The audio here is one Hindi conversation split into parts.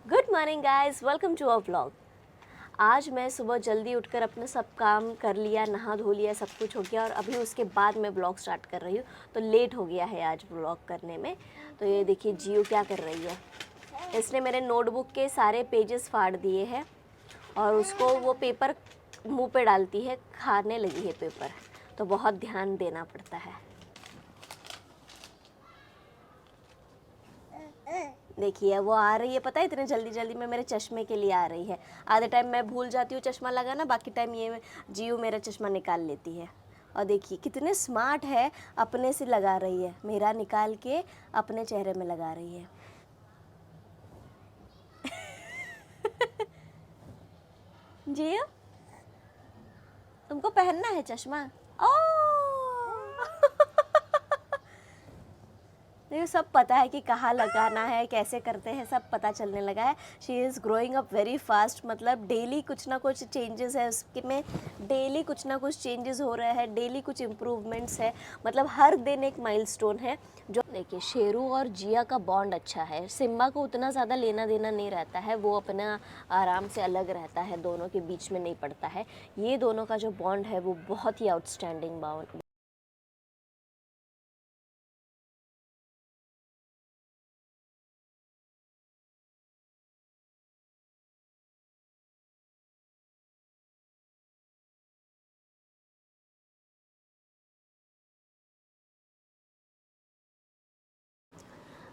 Good morning guys, welcome to our vlog. आज मैं सुबह जल्दी उठकर अपना सब काम कर लिया, नहा धो लिया, सब कुछ हो गया और अभी उसके बाद मैं व्लॉग स्टार्ट कर रही हूँ। तो लेट हो गया है आज व्लॉग करने में। तो ये देखिए जियो क्या कर रही है। इसने मेरे नोटबुक के सारे पेजेस फाड़ दिए हैं और उसको वो पेपर मुंह पे डालती है, खाने लगी है पेपर। तो बहुत ध्यान देना पड़ता है। देखिए वो आ रही है, पता है इतने जल्दी जल्दी में मेरे चश्मे के लिए आ रही है। आधे टाइम मैं भूल जाती हूँ चश्मा लगाना, बाकी टाइम ये जियो मेरा चश्मा निकाल लेती है। और देखिए कितने स्मार्ट है, अपने से लगा रही है, मेरा निकाल के अपने चेहरे में लगा रही है। जियो तुमको पहनना है चश्मा? ओ ये सब पता है कि कहाँ लगाना है, कैसे करते हैं, सब पता चलने लगा है। She is growing up very fast, मतलब डेली कुछ ना कुछ चेंजेस है उसके में, डेली कुछ ना कुछ चेंजेस हो रहे हैं, डेली कुछ इम्प्रूवमेंट्स है, मतलब हर दिन एक माइलस्टोन है। जो देखिए शेरू और जिया का बॉन्ड अच्छा है, सिम्बा को उतना ज़्यादा लेना देना नहीं रहता है, वो अपना आराम से अलग रहता है, दोनों के बीच में नहीं पड़ता है। ये दोनों का जो बॉन्ड है वो बहुत ही आउटस्टैंडिंग बॉन्ड।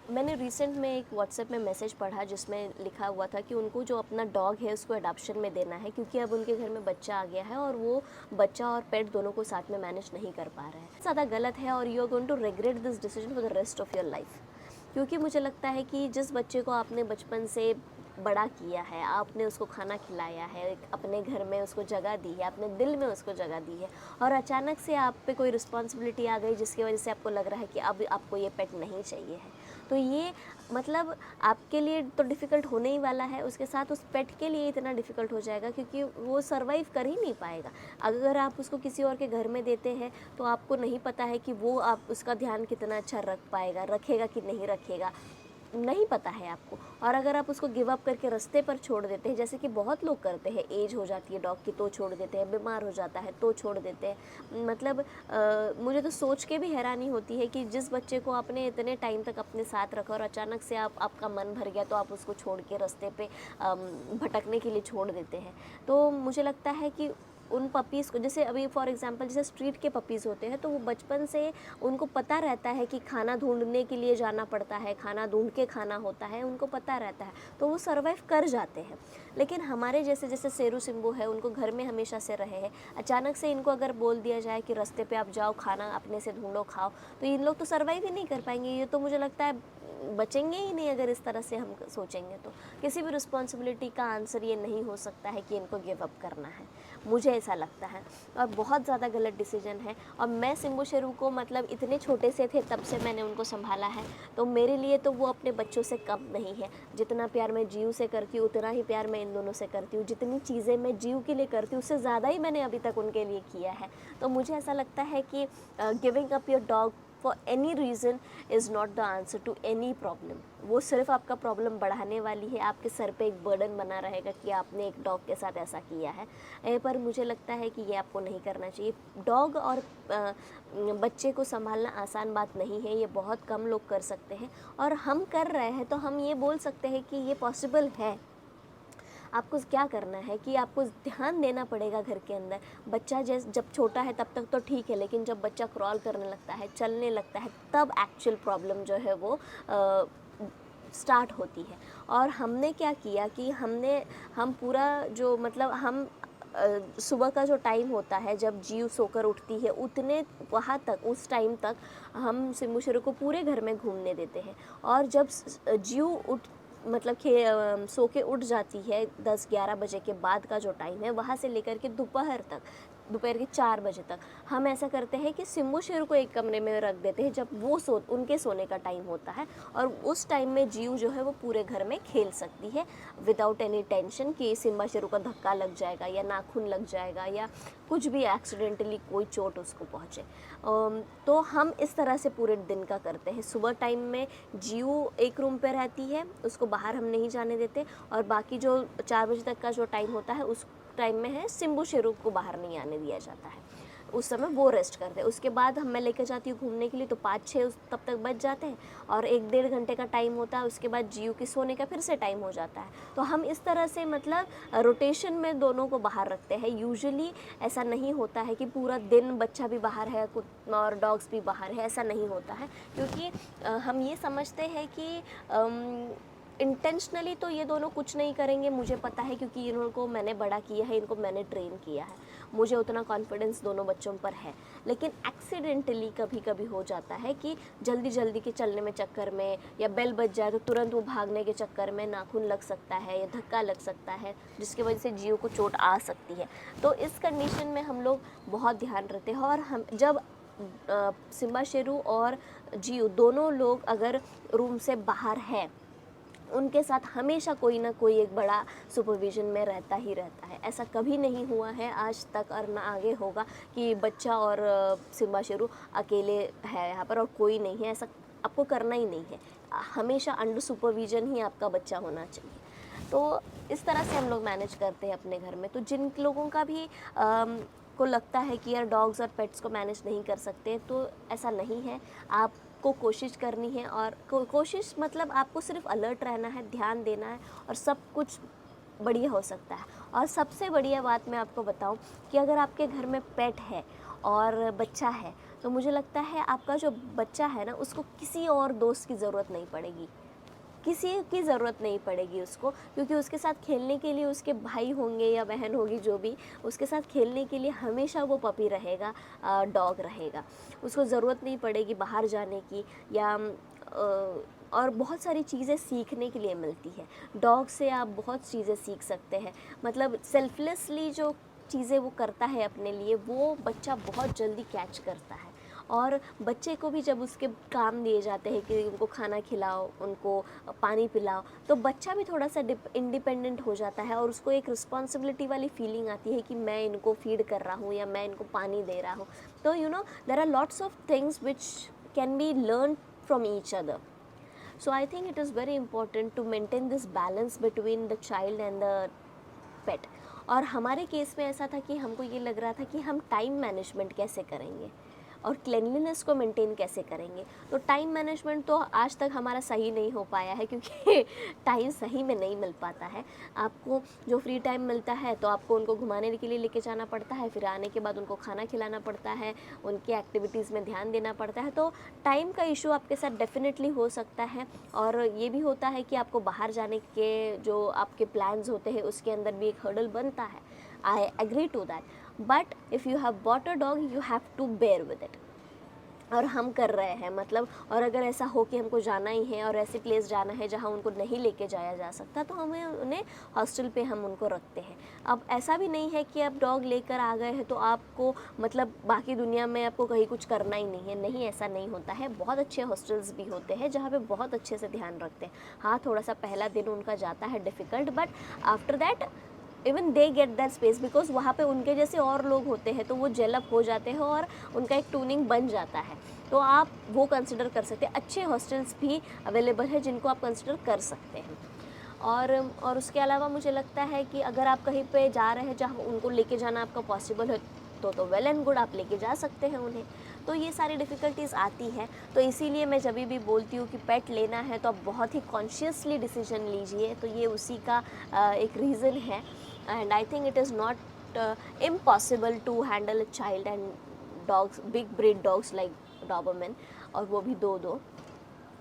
मैंने रिसेंट में एक व्हाट्सएप में मैसेज पढ़ा जिसमें लिखा हुआ था कि उनको जो अपना डॉग है उसको अडॉप्शन में देना है, क्योंकि अब उनके घर में बच्चा आ गया है और वो बच्चा और पेट दोनों को साथ में मैनेज नहीं कर पा रहे हैं। ज़्यादा गलत है और you are going to regret this decision for the rest of your life. क्योंकि मुझे लगता है कि जिस बच्चे को आपने बचपन से बड़ा किया है, आपने उसको खाना खिलाया है, एक अपने घर में उसको जगह दी है, अपने दिल में उसको जगह दी है, और अचानक से आप पे कोई रिस्पॉन्सिबिलिटी आ गई जिसकी वजह से आपको लग रहा है कि अब आपको ये पेट नहीं चाहिए है, तो ये मतलब आपके लिए तो डिफ़िकल्ट होने ही वाला है, उसके साथ उस पेट के लिए इतना डिफ़िकल्ट हो जाएगा क्योंकि वो सर्वाइव कर ही नहीं पाएगा। अगर आप उसको किसी और के घर में देते हैं तो आपको नहीं पता है कि वो आप उसका ध्यान कितना अच्छा रख पाएगा, रखेगा कि नहीं रखेगा, नहीं पता है आपको। और अगर आप उसको गिव अप करके रास्ते पर छोड़ देते हैं, जैसे कि बहुत लोग करते हैं, एज हो जाती है डॉग की तो छोड़ देते हैं, बीमार हो जाता है तो छोड़ देते हैं, मतलब मुझे तो सोच के भी हैरानी होती है कि जिस बच्चे को आपने इतने टाइम तक अपने साथ रखा और अचानक से आपका मन भर गया तो आप उसको छोड़ के रास्ते पे भटकने के लिए छोड़ देते हैं। तो मुझे लगता है कि उन पपीज़ को, जैसे अभी फॉर एग्जांपल जैसे स्ट्रीट के पपीज़ होते हैं, तो वो बचपन से उनको पता रहता है कि खाना ढूंढने के लिए जाना पड़ता है, खाना ढूंढ के खाना होता है, उनको पता रहता है, तो वो सर्वाइव कर जाते हैं। लेकिन हमारे जैसे जैसे शेरू सिम्बू है, उनको घर में हमेशा से रहे हैं, अचानक से इनको अगर बोल दिया जाए कि रास्ते पे आप जाओ, खाना अपने से ढूंढो खाओ, तो इन लोग तो सर्वाइव ही नहीं कर पाएंगे। ये तो मुझे लगता है बचेंगे ही नहीं। अगर इस तरह से हम सोचेंगे तो किसी भी रिस्पॉन्सिबिलिटी का आंसर ये नहीं हो सकता है कि इनको गिव अप करना है, मुझे ऐसा लगता है। और बहुत ज़्यादा गलत डिसीजन है। और मैं सिम्बू शेरू को मतलब इतने छोटे से थे तब से मैंने उनको संभाला है, तो मेरे लिए तो वो अपने बच्चों से कम नहीं है। जितना प्यार मैं जीव से करती हूँ उतना ही प्यार मैं इन दोनों से करती हूँ। जितनी चीज़ें मैं जीव के लिए करती हूँ उससे ज़्यादा ही मैंने अभी तक उनके लिए किया है। तो मुझे ऐसा लगता है कि giving up your dog for any reason is not the answer to any problem. वो सिर्फ आपका प्रॉब्लम बढ़ाने वाली है, आपके सर पे एक बर्डन बना रहेगा कि आपने एक डॉग के साथ ऐसा किया है। पर मुझे लगता है कि ये आपको नहीं करना चाहिए। डॉग और बच्चे को संभालना आसान बात नहीं है, ये बहुत कम लोग कर सकते हैं, और हम कर रहे हैं तो हम ये बोल सकते हैं कि ये पॉसिबल है। आपको क्या करना है कि आपको ध्यान देना पड़ेगा घर के अंदर। बच्चा जब छोटा है तब तक तो ठीक है, लेकिन जब बच्चा क्रॉल करने लगता है, चलने लगता है, तब एक्चुअल प्रॉब्लम जो है वो स्टार्ट होती है। और हमने क्या किया कि हम पूरा जो मतलब हम सुबह का जो टाइम होता है जब जीव सोकर उठती है, उतने वहाँ तक, उस टाइम तक हम सिम्बू शेरू को पूरे घर में घूमने देते हैं। और जब जीव उठ मतलब सो के उठ जाती है 10-11 बजे के बाद का जो टाइम है, वहाँ से लेकर के दोपहर तक दोपहर के 4 बजे तक हम ऐसा करते हैं कि सिम्बू शेरू को एक कमरे में रख देते हैं जब वो उनके सोने का टाइम होता है, और उस टाइम में जीव जो है वो पूरे घर में खेल सकती है विदाउट एनी टेंशन कि सिम्बा शेरू का धक्का लग जाएगा या नाखून लग जाएगा या कुछ भी एक्सीडेंटली कोई चोट उसको पहुँचे। तो हम इस तरह से पूरे दिन का करते हैं। सुबह टाइम में जीव एक रूम पे रहती है, उसको बाहर हम नहीं जाने देते, और बाकी जो 4 बजे तक का जो टाइम होता है उस टाइम में है सिम्बू शेरू को बाहर नहीं आने दिया जाता है, उस समय वो रेस्ट करते हैं। उसके बाद मैं लेकर जाती हूँ घूमने के लिए, तो 5-6 तब तक बच जाते हैं, और 1-1.5 घंटे का टाइम होता है। उसके बाद जीव के सोने का फिर से टाइम हो जाता है। तो हम इस तरह से मतलब रोटेशन में दोनों को बाहर रखते हैं। यूजुअली ऐसा नहीं होता है कि पूरा दिन बच्चा भी बाहर है और डॉग्स भी बाहर है, ऐसा नहीं होता है, क्योंकि हम ये समझते हैं कि इंटेंशनली तो ये दोनों कुछ नहीं करेंगे, मुझे पता है, क्योंकि इनको मैंने बड़ा किया है, इनको मैंने ट्रेन किया है, मुझे उतना कॉन्फिडेंस दोनों बच्चों पर है। लेकिन एक्सीडेंटली कभी कभी हो जाता है कि जल्दी जल्दी के चलने में चक्कर में, या बेल बज जाए तो तुरंत वो भागने के चक्कर में नाखून लग सकता है या धक्का लग सकता है, जिसकी वजह से जीव को चोट आ सकती है। तो इस कंडीशन में हम लोग बहुत ध्यान रखते हैं। और हम जब सिम्बा शेरू और जीव दोनों लोग अगर रूम से बाहर है, उनके साथ हमेशा कोई ना कोई एक बड़ा सुपरविज़न में रहता ही रहता है। ऐसा कभी नहीं हुआ है आज तक, और ना आगे होगा कि बच्चा और सिम्बा शेरू अकेले है यहाँ पर और कोई नहीं है। ऐसा आपको करना ही नहीं है, हमेशा अंडर सुपरविज़न ही आपका बच्चा होना चाहिए। तो इस तरह से हम लोग मैनेज करते हैं अपने घर में। तो जिन लोगों का भी को लगता है कि यार डॉग्स और पेट्स को मैनेज नहीं कर सकते, तो ऐसा नहीं है। आपको कोशिश करनी है, और कोशिश मतलब आपको सिर्फ अलर्ट रहना है, ध्यान देना है, और सब कुछ बढ़िया हो सकता है। और सबसे बढ़िया बात मैं आपको बताऊं कि अगर आपके घर में पेट है और बच्चा है, तो मुझे लगता है आपका जो बच्चा है ना, उसको किसी और दोस्त की ज़रूरत नहीं पड़ेगी, किसी की ज़रूरत नहीं पड़ेगी उसको, क्योंकि उसके साथ खेलने के लिए उसके भाई होंगे या बहन होगी, जो भी उसके साथ खेलने के लिए हमेशा वो पपी रहेगा, डॉग रहेगा। उसको ज़रूरत नहीं पड़ेगी बाहर जाने की, या और बहुत सारी चीज़ें सीखने के लिए मिलती है। डॉग से आप बहुत चीज़ें सीख सकते हैं। मतलब सेल्फलेसली जो चीज़ें वो करता है अपने लिए, वो बच्चा बहुत जल्दी कैच करता है। और बच्चे को भी जब उसके काम दिए जाते हैं कि उनको खाना खिलाओ, उनको पानी पिलाओ, तो बच्चा भी थोड़ा सा इंडिपेंडेंट हो जाता है, और उसको एक रिस्पॉन्सिबिलिटी वाली फीलिंग आती है कि मैं इनको फीड कर रहा हूँ या मैं इनको पानी दे रहा हूँ। तो there are lots of things which can be learn from each other. So I think it is very important to maintain this balance between the child and the pet. और हमारे केस में ऐसा था कि हमको ये लग रहा था कि हम टाइम मैनेजमेंट कैसे करेंगे और क्लेanलीनेस को मेंटेन कैसे करेंगे। तो टाइम मैनेजमेंट तो आज तक हमारा सही नहीं हो पाया है, क्योंकि टाइम सही में नहीं मिल पाता है। आपको जो फ्री टाइम मिलता है तो आपको उनको घुमाने के लिए लेके जाना पड़ता है, फिर आने के बाद उनको खाना खिलाना पड़ता है, उनकी एक्टिविटीज़ में ध्यान देना पड़ता है। तो टाइम का इशू आपके साथ डेफिनेटली हो सकता है। और ये भी होता है कि आपको बाहर जाने के जो आपके प्लान्स होते हैं उसके अंदर भी एक हर्डल बनता है। I agree to that, but if you have bought a dog you have to bear with it. और हम कर रहे हैं मतलब, और अगर ऐसा हो कि हमको जाना ही है और ऐसे प्लेस जाना है जहाँ उनको नहीं लेके जाया जा सकता, तो हमें उन्हें हॉस्टल पे हम उनको रखते हैं। अब ऐसा भी नहीं है कि आप डॉग लेकर आ गए हैं तो आपको मतलब बाकी दुनिया में आपको कहीं कुछ करना ही नहीं है। नहीं, ऐसा नहीं होता है। बहुत अच्छे हॉस्टल्स भी होते हैं जहाँ पे बहुत अच्छे से ध्यान रखते हैं। हाँ, थोड़ा सा पहला दिन उनका जाता है difficult, but after that even they get that space, because वहाँ पे उनके जैसे और लोग होते हैं तो वो जेलअप हो जाते हैं और उनका एक ट्यूनिंग बन जाता है। तो आप वो कंसिडर कर सकते हैं। अच्छे हॉस्टल्स भी अवेलेबल है जिनको आप कंसिडर कर सकते हैं। और उसके अलावा मुझे लगता है कि अगर आप कहीं पे जा रहे हैं जहाँ उनको लेके जाना आपका पॉसिबल है, तो वेल एंड गुड, आप लेके जा सकते हैं उन्हें। तो ये सारी डिफ़िकल्टीज़ आती है, तो इसीलिए मैं जब भी बोलती हूँ कि पेट लेना है तो आप बहुत ही कॉन्शियसली डिसीजन लीजिए। तो ये उसी का एक रीज़न है। And I think it is not impossible to handle a child and dogs, big breed dogs like Doberman, और वो भी दो।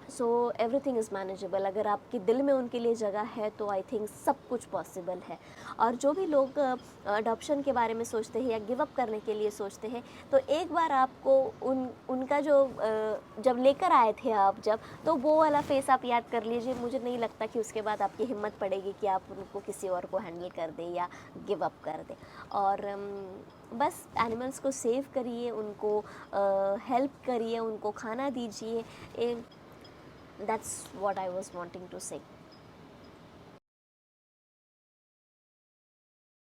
So everything is manageable. अगर आपके दिल में उनके लिए जगह है तो आई थिंक सब कुछ पॉसिबल है। और जो भी लोग अडॉप्शन के बारे में सोचते हैं या गिव अप करने के लिए सोचते हैं, तो एक बार आपको उनका जो जब लेकर आए थे आप जब, तो वो वाला फेस आप याद कर लीजिए। मुझे नहीं लगता कि उसके बाद आपकी हिम्मत पड़ेगी कि आप उनको किसी और को हैंडल कर दें या गिव अप कर दें। और बस एनिमल्स को सेव करिए, उनको हेल्प करिए, उनको खाना दीजिए। That's what I was wanting to से।